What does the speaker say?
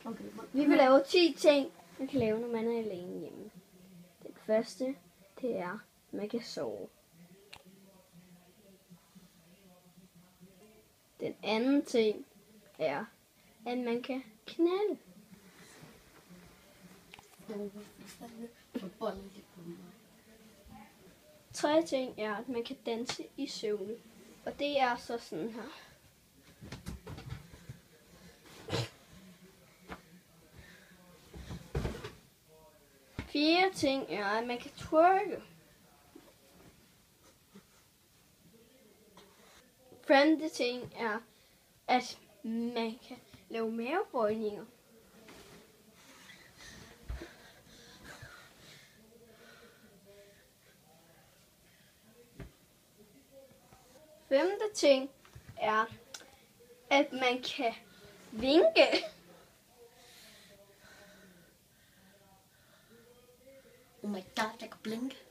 Okay. Vi vil lave 10 ting, man kan lave, når man er alene hjemme. Den første, det er, at man kan sove. Den anden ting er, at man kan knalde. Tredje ting er, at man kan danse i søvne. Og det er så sådan her. Fjerde ting er, at man kan twerke. Femte ting er, at man kan lave mavebøjninger. Femte ting er, at man kan vinke. Oh my god, jeg kan blinke.